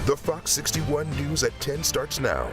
The Fox 61 News at 10 starts now.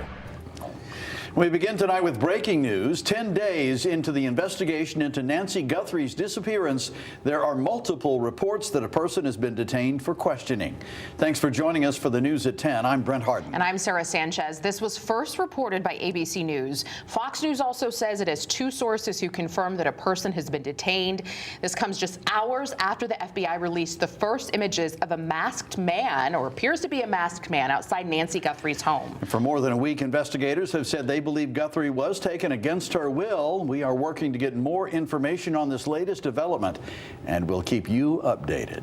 We begin tonight with breaking news. 10 days into the investigation into Nancy Guthrie's disappearance, there are multiple reports that a person has been detained for questioning. Thanks for joining us for the news at 10. I'm Brent Harden. And I'm Sarah Sanchez. This was first reported by ABC News. Fox News also says it has two sources who confirm that a person has been detained. This comes just hours after the FBI released the first images of a masked man, or appears to be a masked man, outside Nancy Guthrie's home. For more than a week, investigators have said they believe Guthrie was taken against her will. We are working to get more information on this latest development, and we'll keep you updated.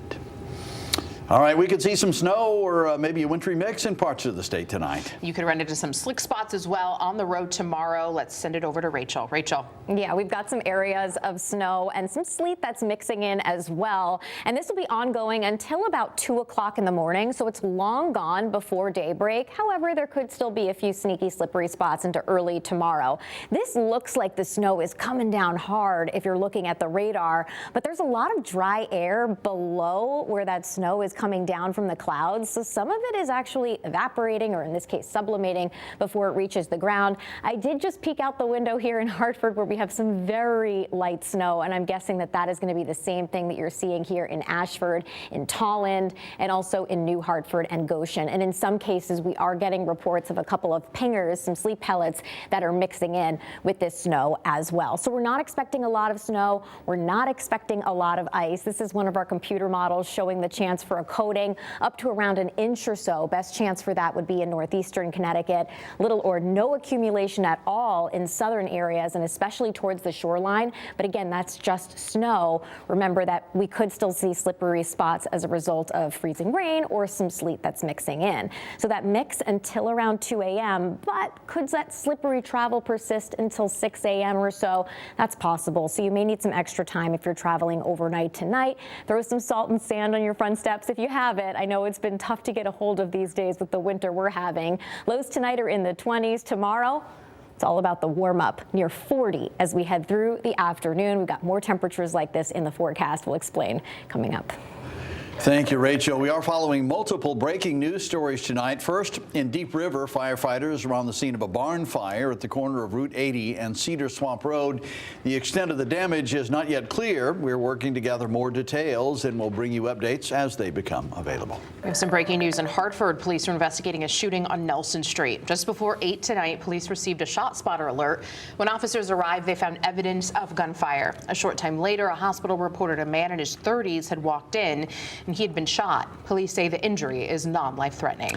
All right, we could see some snow or maybe a wintry mix in parts of the state tonight. You could run into some slick spots as well on the road tomorrow. Let's send it over to Rachel. Rachel. Yeah, we've got some areas of snow and some sleet that's mixing in as well. And this will be ongoing until about 2 o'clock in the morning, so it's long gone before daybreak. However, there could still be a few sneaky, slippery spots into early tomorrow. This looks like the snow is coming down hard if you're looking at the radar, but there's a lot of dry air below where that snow is coming down from the clouds, so some of it is actually evaporating, or in this case sublimating, before it reaches the ground. I did just peek out the window here in Hartford where we have some very light snow, and I'm guessing that that is going to be the same thing that you're seeing here in Ashford, in Tolland, and also in New Hartford and Goshen. And in some cases we are getting reports of a couple of pingers, some sleet pellets that are mixing in with this snow as well. So we're not expecting a lot of snow. We're not expecting a lot of ice. This is one of our computer models showing the chance for a coating up to around an inch or so. Best chance for that would be in northeastern Connecticut. Little or no accumulation at all in southern areas, and especially towards the shoreline. But again, that's just snow. Remember that we could still see slippery spots as a result of freezing rain or some sleet that's mixing in. So that mix until around 2 a.m., but could that slippery travel persist until 6 a.m. or so? That's possible. So you may need some extra time if you're traveling overnight tonight. Throw some salt and sand on your front steps if you have it. I know it's been tough to get a hold of these days with the winter we're having. Lows tonight are in the 20s. Tomorrow, it's all about the warm up, near 40 as we head through the afternoon. We've got more temperatures like this in the forecast. We'll explain coming up. Thank you, Rachel. We are following multiple breaking news stories tonight. First, in Deep River, firefighters are on the scene of a barn fire at the corner of Route 80 and Cedar Swamp Road. The extent of the damage is not yet clear. We're working to gather more details, and we'll bring you updates as they become available. We have some breaking news in Hartford. Police are investigating a shooting on Nelson Street. Just before 8 tonight, police received a shot spotter alert. When officers arrived, they found evidence of gunfire. A short time later, a hospital reported a man in his 30s had walked in and he had been shot. Police say the injury is non-life-threatening.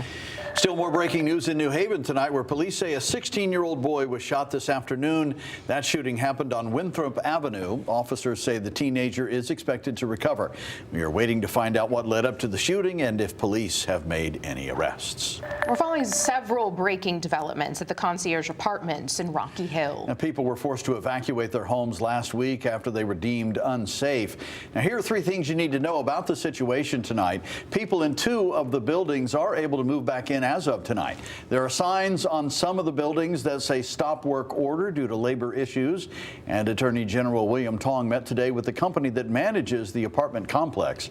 Still more breaking news in New Haven tonight, where police say a 16-year-old boy was shot this afternoon. That shooting happened on Winthrop Avenue. Officers say the teenager is expected to recover. We are waiting to find out what led up to the shooting and if police have made any arrests. We're following several breaking developments at the Concierge apartments in Rocky Hill. Now, people were forced to evacuate their homes last week after they were deemed unsafe. Now, here are 3 things you need to know about the situation tonight. People in 2 of the buildings are able to move back in as of tonight. There are signs on some of the buildings that say stop work order due to labor issues. And Attorney General William Tong met today with the company that manages the apartment complex.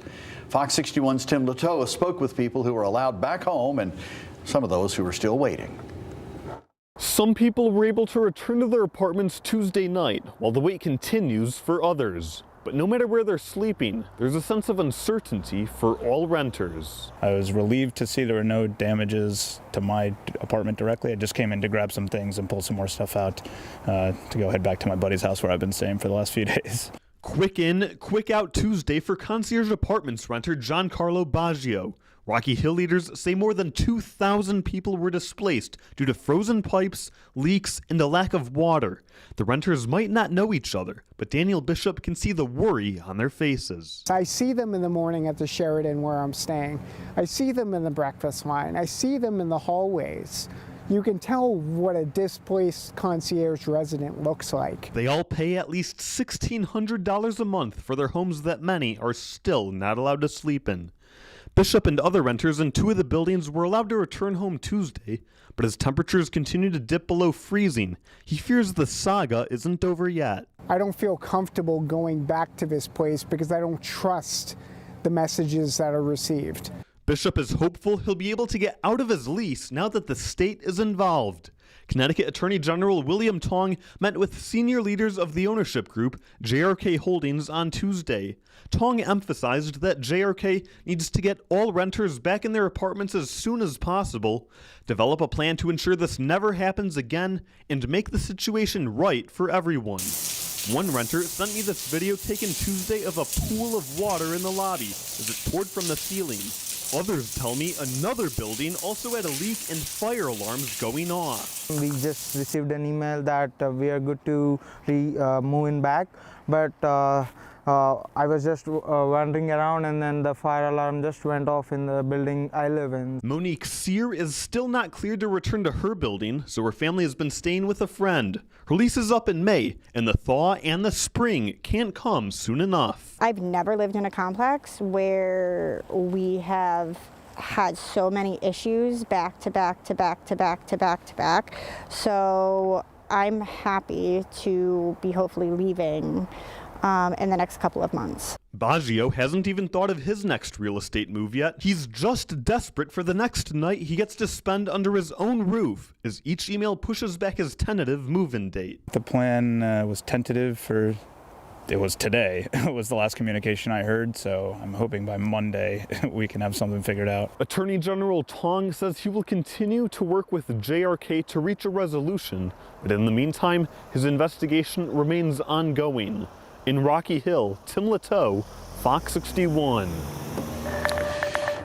Fox 61's Tim Latoa spoke with people who were allowed back home and some of those who are still waiting. Some people were able to return to their apartments Tuesday night, while the wait continues for others. But no matter where they're sleeping, there's a sense of uncertainty for all renters. I was relieved to see there were no damages to my apartment directly. I just came in to grab some things and pull some more stuff out to go head back to my buddy's house where I've been staying for the last few days. Quick in, quick out Tuesday for Concierge Apartments renter Giancarlo Baggio. Rocky Hill leaders say more than 2,000 people were displaced due to frozen pipes, leaks, and a lack of water. The renters might not know each other, but Daniel Bishop can see the worry on their faces. I see them in the morning at the Sheridan where I'm staying. I see them in the breakfast line. I see them in the hallways. You can tell what a displaced concierge resident looks like. They all pay at least $1,600 a month for their homes that many are still not allowed to sleep in. Bishop and other renters in 2 of the buildings were allowed to return home Tuesday, but as temperatures continue to dip below freezing, he fears the saga isn't over yet. I don't feel comfortable going back to this place because I don't trust the messages that are received. Bishop is hopeful he'll be able to get out of his lease now that the state is involved. Connecticut Attorney General William Tong met with senior leaders of the ownership group, JRK Holdings, on Tuesday. Tong emphasized that JRK needs to get all renters back in their apartments as soon as possible, develop a plan to ensure this never happens again, and make the situation right for everyone. One renter sent me this video taken Tuesday of a pool of water in the lobby as it poured from the ceiling. Others tell me another building also had a leak and fire alarms going off. We just received an email that we are good to move in back, but I was just wandering around and then the fire alarm just went off in the building I live in. Monique Sear is still not cleared to return to her building, so her family has been staying with a friend. Her lease is up in May, and the thaw and the spring can't come soon enough. I've never lived in a complex where we have had so many issues back to back to back to back to back to back. So I'm happy to be hopefully leaving in the next couple of months. Baggio hasn't even thought of his next real estate move yet. He's just desperate for the next night he gets to spend under his own roof as each email pushes back his tentative move-in date. The plan was tentative for, it was today. It was the last communication I heard, so I'm hoping by Monday we can have something figured out. Attorney General Tong says he will continue to work with JRK to reach a resolution, but in the meantime, his investigation remains ongoing. In Rocky Hill, Tim Latow, Fox 61.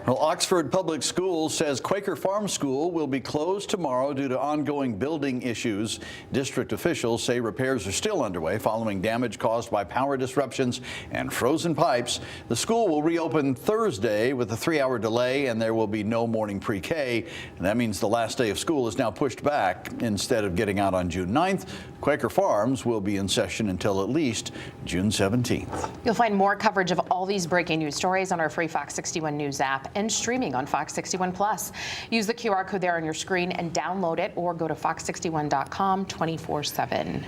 Well, Oxford Public Schools says Quaker Farm School will be closed tomorrow due to ongoing building issues. District officials say repairs are still underway following damage caused by power disruptions and frozen pipes. The school will reopen Thursday with a 3-hour delay, and there will be no morning pre-K. And that means the last day of school is now pushed back. Instead of getting out on June 9th, Quaker Farms will be in session until at least June 17th. You'll find more coverage of all these breaking news stories on our free Fox 61 News app and streaming on Fox 61 Plus. Use the QR code there on your screen and download it, or go to fox61.com 24/7.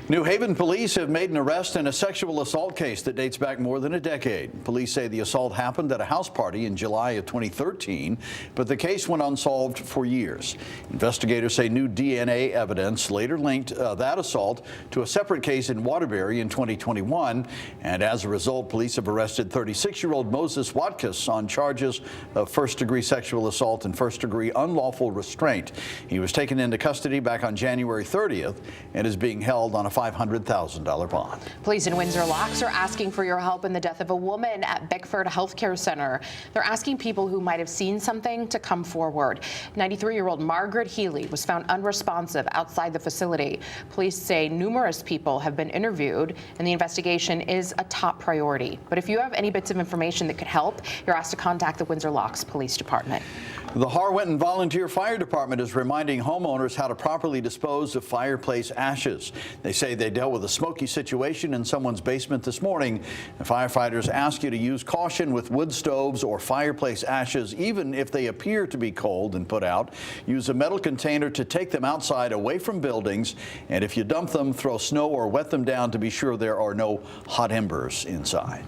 New Haven police have made an arrest in a sexual assault case that dates back more than a decade. Police say the assault happened at a house party in July of 2013, but the case went unsolved for years. Investigators say new DNA evidence later linked that assault to a separate case in Waterbury in 2021, and as a result, police have arrested 36-year-old Moses Watkiss on charges of first-degree sexual assault and first-degree unlawful restraint. He was taken into custody back on January 30th and is being held on a $500,000 bond. Police in Windsor Locks are asking for your help in the death of a woman at Bickford Healthcare Center. They're asking people who might have seen something to come forward. 93-year-old Margaret Healy was found unresponsive outside the facility. Police say numerous people have been interviewed, and the investigation is a top priority. But if you have any bits of information that could help, you're asked to contact the Windsor Locks Police Department. The Harwinton Volunteer Fire Department is reminding homeowners how to properly dispose of fireplace ashes. They say they dealt with a smoky situation in someone's basement this morning. And firefighters ask you to use caution with wood stoves or fireplace ashes, even if they appear to be cold and put out. Use a metal container to take them outside away from buildings. And if you dump them, throw snow or wet them down to be sure there are no hot embers inside.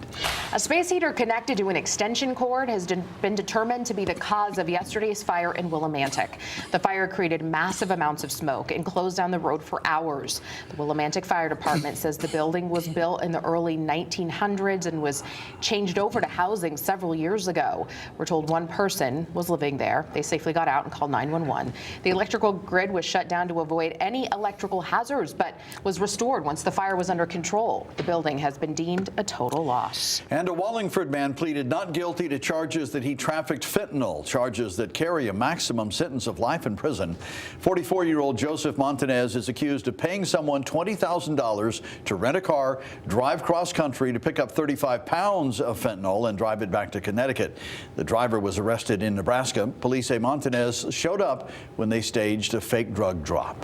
A space heater connected to an extension cord has been determined to be the cause of yesterday's fire in Willimantic. The fire created massive amounts of smoke and closed down the road for hours. The Willimantic Fire Department says the building was built in the early 1900s and was changed over to housing several years ago. We're told one person was living there. They safely got out and called 911. The electrical grid was shut down to avoid any electrical hazards, but was restored once the fire was under control. The building has been deemed a total loss. And a Wallingford man pleaded not guilty to charges that he trafficked fentanyl, charges that carry a maximum sentence of life in prison. 44-year-old Joseph Montanez is accused of paying someone $20,000 to rent a car, drive cross-country to pick up 35 pounds of fentanyl and drive it back to Connecticut. The driver was arrested in Nebraska. Police say Montanez showed up when they staged a fake drug drop.